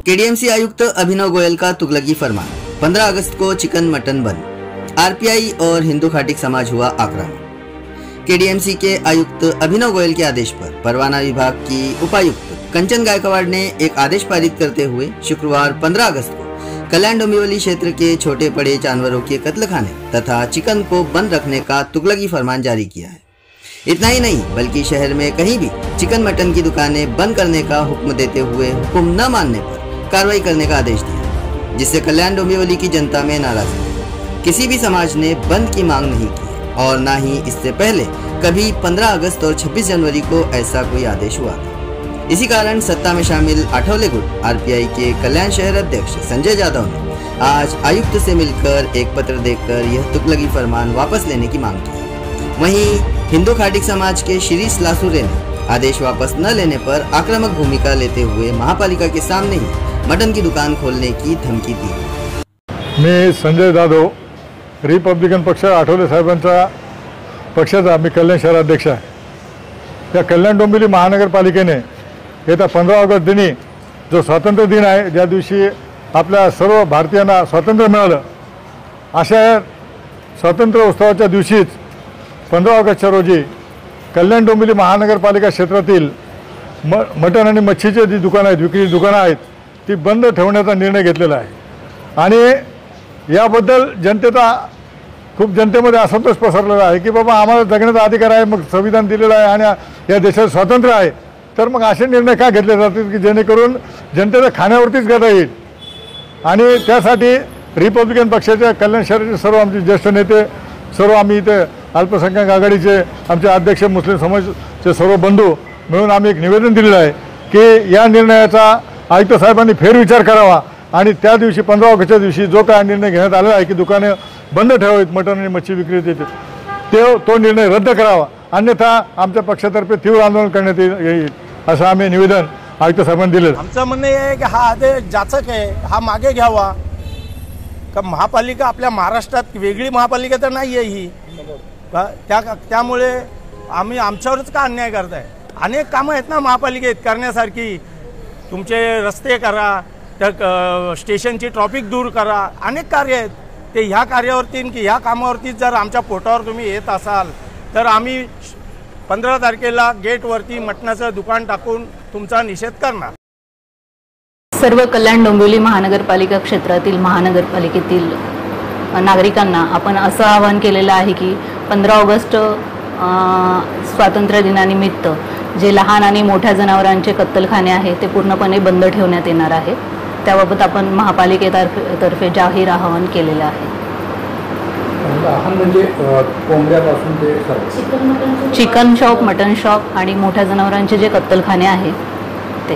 KDMC आयुक्त अभिनव गोयल का तुगलकी फरमान। 15 अगस्त को चिकन मटन बंद। आरपीआई और हिंदू खाटिक समाज हुआ आक्रामक। केडीएमसी के आयुक्त अभिनव गोयल के आदेश पर परवाना विभाग की उपायुक्त कंचन गायकवाड़ ने एक आदेश पारित करते हुए शुक्रवार 15 अगस्त को कल्याण डोंबिवली क्षेत्र के छोटे बड़े जानवरों के कत्लखाने तथा चिकन को बंद रखने का तुगलकी फरमान जारी किया है। इतना ही नहीं बल्कि शहर में कहीं भी चिकन मटन की दुकानें बंद करने का हुक्म देते हुए हुक्म न मानने पर कार्रवाई करने का आदेश दिया, जिससे कल्याण डोंबिवली की जनता में नाराजगी है। किसी भी समाज ने बंद की मांग नहीं की और न ही इससे पहले कभी 15 अगस्त और 26 जनवरी को ऐसा कोई आदेश हुआ था। इसी कारण सत्ता में शामिल आठवले गुट आरपीआई के कल्याण शहर अध्यक्ष संजय यादव ने आज आयुक्त से मिलकर एक पत्र देकर यह तुगलकी फरमान वापस लेने की मांग की। वहीं हिंदू खाटिक समाज के शिरीष लासुरे ने आदेश वापस न लेने पर आक्रामक भूमिका लेते हुए महापालिका के सामने ही मटन की दुकान खोलने की धमकी दी। मी संजय जाधव, रिपब्लिकन पक्ष आठवले साहेबांचा पक्षाचा मी कल्याण शहराध्यक्ष आहे। या कल्याण डोंबिवली महानगरपालिकेने येत्या 15 ऑगस्ट दिनी जो स्वातंत्र्य दिन आहे, ज्या दिवशी आपल्या सर्व भारतीयांना स्वातंत्र्य मिळालं, अशा स्वातंत्र्य उत्सवाच्या दिवशीच 15 ऑगस्टच्या रोजी कल्याण डोंबिवली महानगरपालिका क्षेत्रातील मटण आणि मच्छीचे जी दुकानं आहेत, विक्री दुकानं आहेत, ती बंद ठेवण्याचा निर्णय घेतलेला आहे। आणि याबद्दल जनतेमध्ये असंतोष पसरलेला आहे की बाबा आम्हाला जगण्याचा अधिकार आहे, मग संविधान दिलेलं आहे आणि या देशात स्वातंत्र्य आहे, तर मग असे निर्णय का घेतले जातील की जेणेकरून जनतेच्या खाण्यावरतीच गदा येईल। आणि त्यासाठी रिपब्लिकन पक्षाच्या कल्याण शहराचे सर्व आमचे ज्येष्ठ नेते, सर्व आम्ही इथे अल्पसंख्याक आघाडीचे आमचे अध्यक्ष, मुस्लिम समाजाचे सर्व बंधू मिळून आम्ही एक निवेदन दिलेलं आहे की या निर्णयाचा आयुक्त साहेबांनी फेरविचार करावा आणि त्या दिवशी 15 ऑगस्टच्या दिवशी जो काय निर्णय घेण्यात आलेला आहे की दुकाने बंद ठेवावीत मटण आणि मच्छी विक्रीचे, तो निर्णय रद्द करावा, अन्यथा आमच्या पक्षातर्फे तीव्र आंदोलन करण्यात येईल असं आम्ही निवेदन आयुक्त साहेबांनी दिलं। आमचं म्हणणं आहे की हा आदेश जाचक आहे, हा मागे घ्यावा। का महापालिका आपल्या महाराष्ट्रात वेगळी महापालिका तर नाही आहे ही, त्यामुळे आम्ही आमच्यावरच का अन्याय करताय। अनेक कामं आहेत ना महापालिकेत करण्यासारखी, तुमचे रस्ते करा, त्या स्टेशनची ट्रॉफिक दूर करा, अनेक कार्य आहेत ते। ह्या कार्यावरती की ह्या कामावरती जर आमच्या पोटावर तुम्ही येत असाल तर आम्ही 15 तारखेला गेटवरती मटणाचं दुकान टाकून तुमचा निषेध करणार। सर्व कल्याण डोंबिवली महानगरपालिका क्षेत्रातील महानगरपालिकेतील नागरिकांना आपण असं आवाहन केलेलं आहे की 15 ऑगस्ट स्वातंत्र्य दिनानिमित्त जे लहान आणि मोठ्या जनावरांचे कत्तलखाने आहेत ते पूर्णपणे बंद ठेवण्यात येणार आहे। त्याबाबत आपण महापालिकेतर्फे जाहीर आवाहन केलेलं आहे। चिकन शॉप, मटन शॉप आणि मोठ्या जनावरांचे जे कत्तलखाने आहेत ते